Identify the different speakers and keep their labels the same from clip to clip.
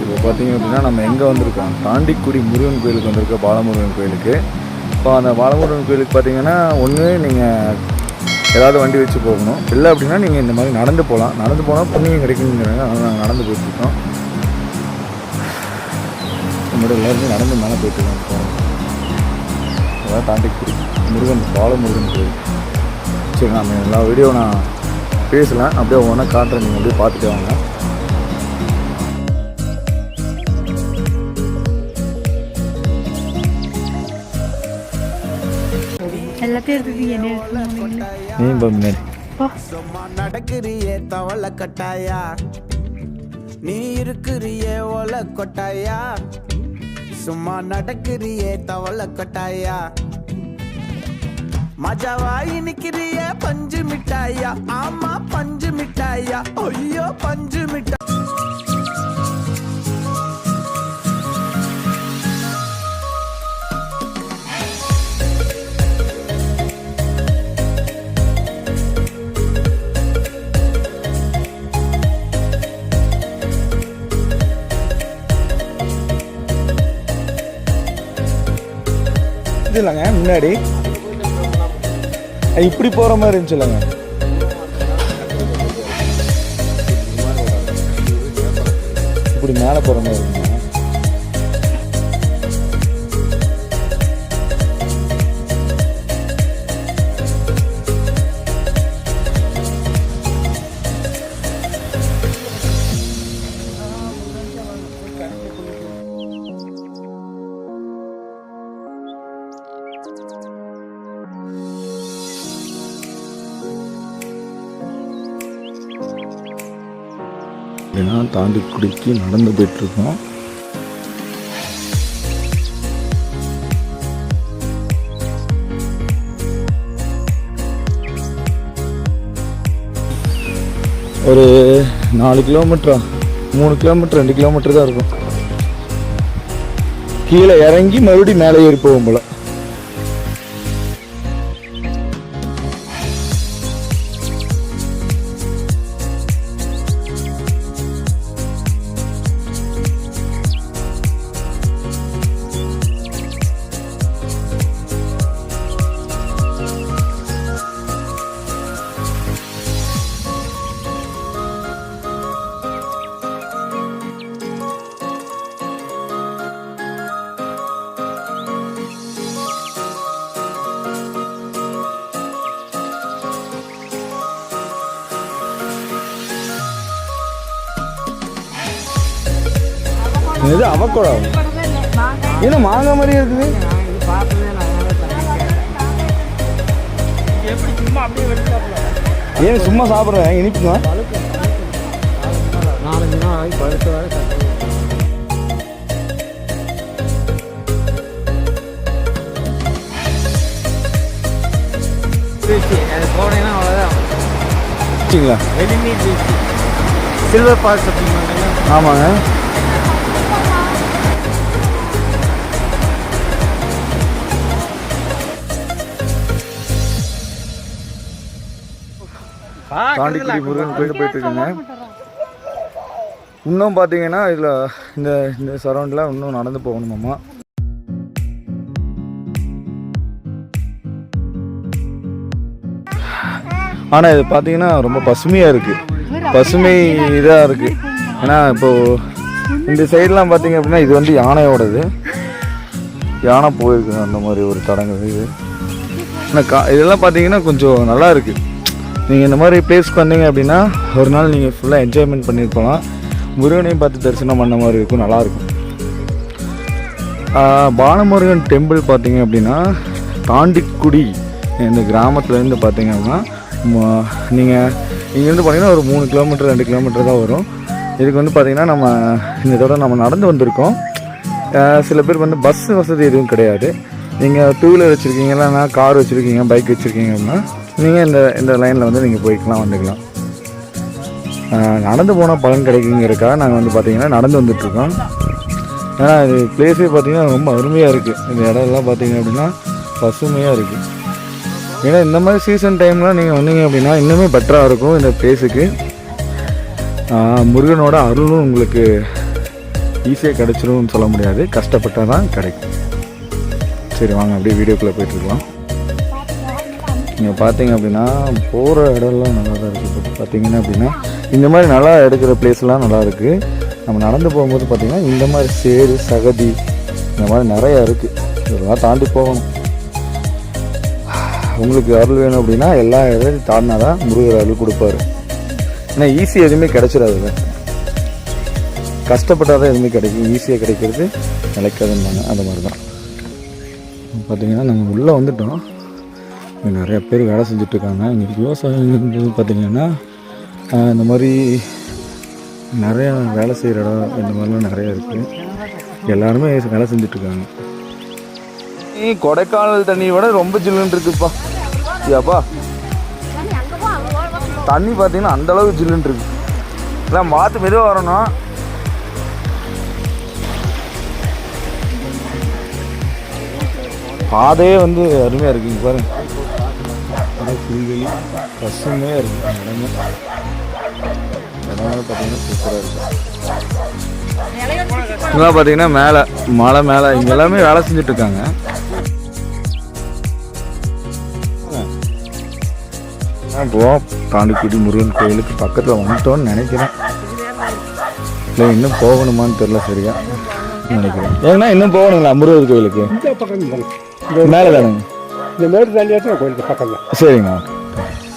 Speaker 1: இப்போ பார்த்தீங்க அப்படின்னா நம்ம எங்கே வந்திருக்கோம், தாண்டிக்குடி முருகன் கோயிலுக்கு வந்திருக்கோம், பாலமுருகன் கோயிலுக்கு. இப்போ அந்த பாலமுருகன் கோயிலுக்கு பார்த்தீங்கன்னா ஒன்று நீங்கள் ஏதாவது வண்டி வச்சு போகணும், இல்லை அப்படின்னா நீங்கள் இந்த மாதிரி நடந்து போகலாம். நடந்து போனால் புண்ணியம் கிடைக்குங்கிறாங்க, அதனால் நாங்கள் நடந்து போயிட்டுருக்கோம். நம்மளோட எல்லாருமே நடந்து மேலே போயிட்டுருக்கோம். அதான் தாண்டிக்குடி முருகன் பாலமுருகன் கோயில். சரி, நம்ம எல்லா வீடியோ நான் பேசலாம், அப்படியே ஒவ்வொன்றா காட்டுறேன், நீங்கள் அப்படியே பார்த்துட்டு வாங்க.
Speaker 2: நடக்கிறியே தவள கட்டாயா, நீ இருக்கிறியே ஒல கொட்டாயா, சும்மா நடக்கிறியே தவள கொட்டாயா, மஜாவாயி நிக்கிறியே பஞ்சு மிட்டாயா, ஆமா பஞ்சு மிட்டாயா, ஐயோ பஞ்சு மிட்டாய்.
Speaker 1: இல்லைங்க, முன்னாடி இப்படி போகிற மாதிரி இருந்துச்சு இல்லைங்க, இப்படி மேலே போகிற மாதிரி இருக்குங்க. அப்படின்னா தாண்டிக்குடிக்கு நடந்து போயிட்டுருக்கோம். ஒரு 4 கிலோமீட்டரா 3 கிலோமீட்டர் 2 கிலோமீட்டர் தான் இருக்கும். கீழே இறங்கி மறுபடியும் மேலே ஏறி போகும் போல. இது அவக்கோடா, ஏன்னா மாங்காய் மாதிரியே இருக்குது. ஏன் சும்மா சாப்பிட்றேன், இனிப்புங்க.
Speaker 2: போனீங்கன்னா அவ்வளோதான்.
Speaker 1: சில்வர் பால்ஸ் அப்படிங்க. ஆமாங்க. தாண்டிக்குடி முருகன் கோயில் போயிட்டு இருக்குங்க. இன்னும் பார்த்தீங்கன்னா இதில் இந்த சரௌண்டில் இன்னும் நடந்து போகணுமாம்மா. ஆனால் இது பார்த்தீங்கன்னா ரொம்ப பசுமையாக இருக்குது, பசுமை இதாக இருக்குது. ஏன்னா இப்போது இந்த சைடெலாம் பார்த்தீங்க அப்படின்னா இது வந்து யானையோடது, யானை போயிருக்குங்க அந்த மாதிரி ஒரு தடங்கு இது. ஆனால் இதெல்லாம் பார்த்தீங்கன்னா கொஞ்சம் நல்லா இருக்குது. நீங்கள் இந்த மாதிரி பிளேஸ்க்கு வந்தீங்க அப்படின்னா ஒரு நாள் நீங்கள் ஃபுல்லாக என்ஜாய்மெண்ட் பண்ணிட்டு போகலாம். முருகனையும் பார்த்து தரிசனம் பண்ண மாதிரி இருக்கும், நல்லாயிருக்கும். பாலமுருகன் டெம்பிள் பார்த்தீங்க அப்படின்னா தாண்டிக்குடி இந்த கிராமத்துலேருந்து பார்த்தீங்க அப்படின்னா நீங்கள் இங்கேருந்து பார்த்தீங்கன்னா ஒரு 3 கிலோமீட்டர் 2 கிலோமீட்டர் தான் வரும். இதுக்கு வந்து பார்த்திங்கன்னா நம்ம இந்த தடவை நம்ம நடந்து வந்திருக்கோம். சில பேர் வந்து பஸ் வசதி எதுவும் கிடையாது. நீங்கள் 2 வீலர் வச்சுருக்கீங்க, இல்லைன்னா கார் வச்சுருக்கீங்க, பைக் வச்சுருக்கீங்க அப்படின்னா நீங்கள் இந்த லைனில் வந்து நீங்கள் போய்க்கலாம், வந்துக்கலாம். நடந்து போனால் பலன் கிடைக்குங்கிறதுக்காக நாங்கள் வந்து பார்த்திங்கன்னா நடந்து வந்துட்டுருக்கோம். ஏன்னா இது பிளேஸே பார்த்திங்கன்னா ரொம்ப அருமையாக இருக்குது. இந்த இடம்லாம் பார்த்திங்க அப்படின்னா பசுமையாக இருக்குது. ஏன்னா இந்த மாதிரி சீசன் டைம்லாம் நீங்கள் வந்தீங்க அப்படின்னா இன்னுமே பெட்டராக இருக்கும் இந்த பிளேஸுக்கு. முருகனோட அருளும் உங்களுக்கு ஈஸியாக கிடச்சிரும்னு சொல்ல முடியாது, கஷ்டப்பட்டால் தான் கிடைக்கும். சரி வாங்க அப்படியே வீடியோக்குள்ளே போயிட்டுருக்கலாம். நீங்கள் பார்த்தீங்க அப்படின்னா போகிற இடம்லாம் நல்லா தான் இருக்குது. இப்போ பார்த்தீங்கன்னா அப்படின்னா இந்த மாதிரி நல்லா எடுக்கிற பிளேஸ்லாம் நல்லா இருக்குது. நம்ம நடந்து போகும்போது பார்த்திங்கன்னா இந்த மாதிரி சேரு சகதி இந்த மாதிரி நிறையா இருக்குது. இதெல்லாம் தாண்டி போகணும். உங்களுக்கு அருள் வேணும் அப்படின்னா எல்லா இடத்தையும் தாண்டினா தான் முருகர் அருள் கொடுப்பாரு. ஏன்னா ஈஸியாக எதுவுமே கிடைச்சிடாதுல்ல, கஷ்டப்பட்டால் தான் எதுவுமே கிடைக்கும். ஈஸியாக கிடைக்கிறது நிலைக்காதுன்னாங்க. அந்த மாதிரி தான் பார்த்திங்கன்னா நாங்கள் உள்ளே வந்துட்டோம். இங்கே நிறையா பேர் வேலை செஞ்சிட்ருக்காங்க. இங்கே விவசாயம் பார்த்திங்கன்னா இந்த மாதிரி நிறையா வேலை செய்கிற இடம் இந்த மாதிரிலாம் நிறையா இருக்குது. எல்லாருமே வேலை செஞ்சிட்ருக்காங்க. கொடைக்கானல் தண்ணி விட ரொம்ப ஜில்லுன்னு இருக்குப்பா. ஏப்பா தண்ணி பார்த்தீங்கன்னா அந்தளவுக்கு ஜில்லுன்னு இருக்கு. இல்லை மாற்று மெதுவாக வரணும். பாதையே வந்து அருமையாக இருக்குங்க பாருங்க. புல்வெளி பசுமையாக இருக்குது. இடமே பார்த்தீங்கன்னா சூப்பராக இருக்குது. இதெல்லாம் பார்த்தீங்கன்னா மேலே மலை மேலே இங்கே எல்லாமே வேலை செஞ்சுட்ருக்காங்க. போவோம் தாண்டிக்குடி முருகன் கோயிலுக்கு பக்கத்தில் வந்துட்டோன்னு நினைக்கிறேன். இல்லை இன்னும் போகணுமான்னு தெரில சரியா நினைக்கிறேன். ஏன்னா இன்னும் போகணுங்களா முருகன் கோயிலுக்கு? மேலே தானுங்க இந்த மேடு தாண்டியாச்சும் கோயிலுக்கு பக்கம் தான். சரிங்க.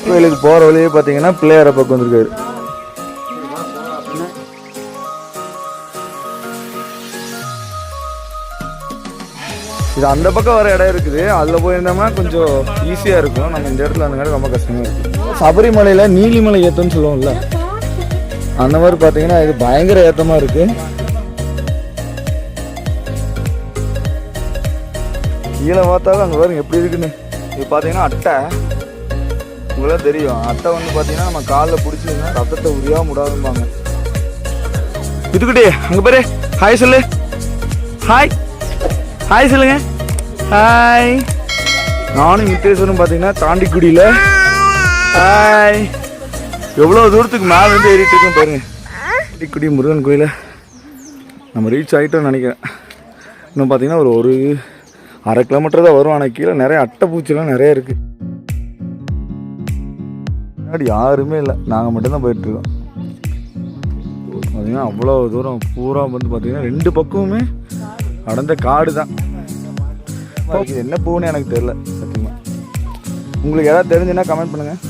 Speaker 1: கோயிலுக்கு போகிற வழியே பார்த்தீங்கன்னா பிள்ளையார பக்கம் வந்துருக்காரு. இது அந்த பக்கம் வர இடம் இருக்குது. அதில் போயிருந்தோம்னா கொஞ்சம் ஈஸியாக இருக்கும். நம்ம இந்த இடத்துல அந்த ரொம்ப கஷ்டமாக இருக்குது. சபரிமலையில் நீலிமலை ஏற்றம்னு சொல்லுவோம்ல, அந்த மாதிரி பார்த்தீங்கன்னா இது பயங்கர ஏற்றமாக இருக்குது. கீழே பார்த்தாலும் அங்கே பாருங்க எப்படி இருக்குன்னு. இது பார்த்தீங்கன்னா அட்டை உங்களாம் தெரியும். அட்டை வந்து பார்த்தீங்கன்னா நம்ம காலில் பிடிச்சிங்கன்னா ரத்தத்தை உரியாம விடாதும்பாங்க. இதுக்கிட்டே அங்கே பாரு ஹாய் சொல்லு. ஹாய் ஹாய் சொல்லுங்க. ஹாய். நானும் வித்தேஸ்வரன் பார்த்தீங்கன்னா தாண்டிக்குடியில் ஹாய் எவ்வளோ தூரத்துக்கு மேலே வந்து ஏறிட்டு இருக்கோம் பாருங்க. தாண்டிக்குடி முருகன் கோயிலை நம்ம ரீச் ஆகிட்டோம்னு நினைக்கிறேன். இன்னும் பார்த்தீங்கன்னா ஒரு 1/2 கிலோமீட்டர் தான் வரும். ஆனால் கீழே நிறைய அட்டை பூச்சிலாம் நிறைய இருக்குது. முன்னாடி யாருமே இல்லை, நாங்கள் மட்டும்தான் போயிட்டுருக்கோம். பார்த்தீங்கன்னா அவ்வளோ தூரம் பூரா வந்து பார்த்தீங்கன்னா 2 பக்கமுமே அடர்ந்த காடு தான். இது என்ன பூன்னு எனக்கு தெரியல சத்தியமாக. உங்களுக்கு ஏதாவது தெரிஞ்சுன்னா கமெண்ட் பண்ணுங்கள்.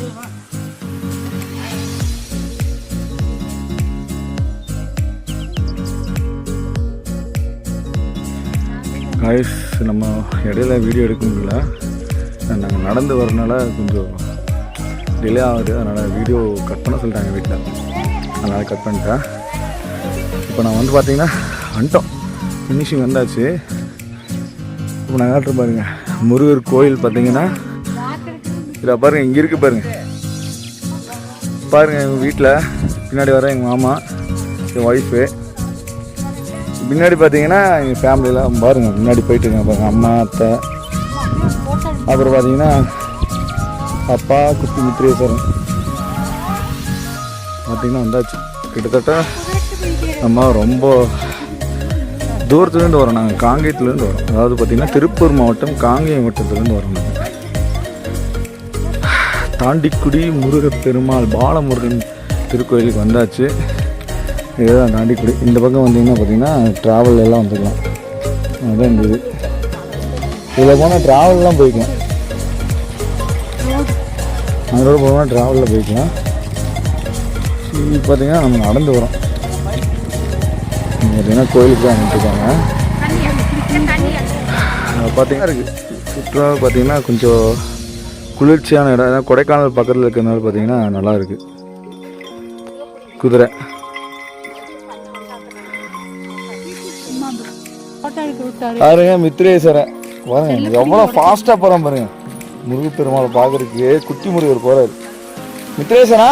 Speaker 1: கைஸ் நம்ம இடையில வீடியோ எடுக்க முடியல. நாங்கள் நடந்து வரனால கொஞ்சம் டிலே ஆகுது. அதனால் வீடியோ கட் பண்ண சொல்லிட்டாங்க வீட்டில், அதனால் கட் பண்ணிட்டேன். இப்போ நான் வந்து பார்த்தீங்கன்னா வந்துட்டோம், ஃபினிஷிங் வந்தாச்சு. இப்போ நான் காட்டுறேன் பாருங்கள் முருகர் கோயில். பார்த்தீங்கன்னா இதில் பாருங்கள் இங்கே இருக்குது பாருங்கள். பாருங்கள் எங்கள் வீட்டில் பின்னாடி வர எங்கள் மாமா, என் ஒய்ஃபு, பின்னாடி பார்த்தீங்கன்னா எங்கள் ஃபேமிலியெலாம் பாருங்கள் முன்னாடி போயிட்டுருக்காங்க பாருங்கள். அம்மா அத்தை, அப்புறம் பார்த்தீங்கன்னா அப்பா குட்டி மித்ரேஸ்வரன் பார்த்தீங்கன்னா வந்தாச்சு. கிட்டத்தட்ட நம்ம ரொம்ப தூரத்துலேருந்து வரோம். நாங்கள் காங்கேயத்துலேருந்து வரோம். அதாவது பார்த்திங்கன்னா திருப்பூர் மாவட்டம் காங்கேயம் வட்டத்துலேருந்து வரோம். நாங்கள் தாண்டிக்குடி முருகப் பெருமாள் பாலமுருகன் திருக்கோயிலுக்கு வந்தாச்சு. இதுதான் தாண்டிக்குடி. இந்த பக்கம் வந்தீங்கன்னா பார்த்தீங்கன்னா ட்ராவல் எல்லாம் வந்துக்கலாம். அதுதான் இந்த இது. இதில் போனால் ட்ராவல்லாம் போய்க்கலாம். அதோட போனால் ட்ராவலில் போய்க்கலாம். பார்த்தீங்கன்னா நம்ம நடந்து வரோம். பார்த்தீங்கன்னா கோயிலுக்கு தான் வந்துட்டுருக்காங்க. பார்த்தீங்கன்னா இருக்குது சுற்றுலா. பார்த்தீங்கன்னா கொஞ்சம் குளிர்ச்சியான இடம். ஏன்னா கொடைக்கானல் பக்கத்தில் இருக்கிறதுனால பார்த்தீங்கன்னா நல்லா இருக்குது. குதிரை பாருங்க, மித்ரேஸ்வரன் பாருங்க எவ்வளோ ஃபாஸ்ட்டாக போகிறோம் பாருங்க. முருகப்பெருமாளை பார்க்குறதுக்கு குட்டி முருகர் போகிறாரு. மித்ரேஸ்வரா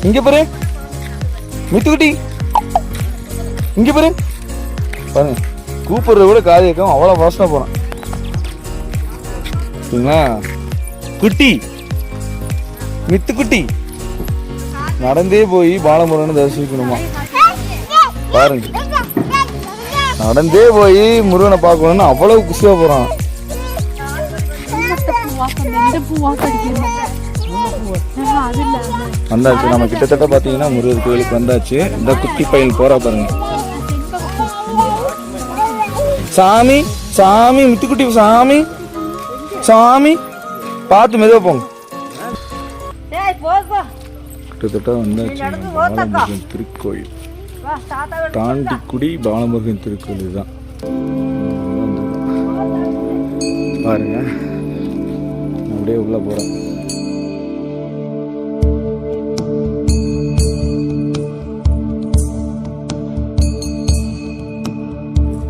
Speaker 1: இங்க பாரு மித்துக்குட்டி, இங்க பாரு பாருங்க, கூப்பிடுறத விட காது கேட்கும், அவ்வளோ வாசனா போறான். சரிங்களா குட்டி மித்துக்குட்டி நடந்தே போய் பாலமுருகனை தரிசிக்கணுமா பாருங்க. நடந்தே போய் முருகனை பார்க்கணும்னு அவ்வளவு குஷியா போறான். வந்தாச்சு, நம்ம கிட்டத்தட்ட பாத்தீங்கன்னா முருகர் கோயிலுக்கு வந்தாச்சு. இந்த குட்டி பையன் போறா பாருங்க. சாமி சாமி மித்துக்குட்டி, சாமி சாமி பார்த்து மெதுவா போங்க. கிட்டத்தட்ட வந்தாச்சு பாலமுருகன் திருக்கோயில், தாண்டிக்குடி பாலமுருகன் திருக்கோயில் இதுதான் பாருங்க. அப்படியே உள்ள போறோம்.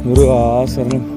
Speaker 1: முருகா சரணம்.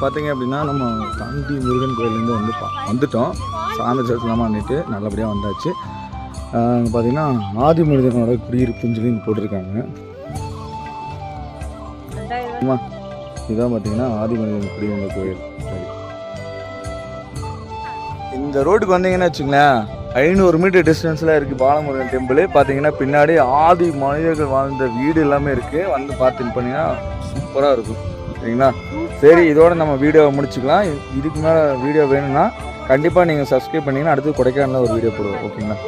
Speaker 1: பார்த்தீங்க அப்படின்னா நம்ம தாண்டி முருகன் கோயிலேருந்து வந்துட்டோம். சாமி தரிசனமாக பண்ணிட்டு நல்லபடியாக வந்தாச்சு. பார்த்தீங்கன்னா ஆதி மனிதனோட குடியிருப்புன்னு சொல்லி போட்டிருக்காங்க. ஆமாம், இதுதான் பார்த்தீங்கன்னா ஆதி மனிதன் குடியிருந்த கோயில். சரி, இந்த ரோட்டுக்கு வந்தீங்கன்னா வச்சுங்களேன் 500 மீட்டர் டிஸ்டன்ஸில் இருக்குது பாலமுருகன் டெம்பிள். பார்த்தீங்கன்னா பின்னாடி ஆதி மனிதர்கள் வாழ்ந்த வீடு எல்லாமே இருக்குது. வந்து பார்த்துட்டு போனீங்கன்னா சூப்பராக இருக்கும். சரிங்களா? சரி, இதோட நம்ம வீடியோவை முடிச்சுக்கலாம். இதுக்கு மேலே வீடியோ வேணும்னா கண்டிப்பாக நீங்கள் சப்ஸ்கிரைப் பண்ணிங்கன்னா அடுத்து கொடைக்கானலில் ஒரு வீடியோ போடுவோம். ஓகேங்களா?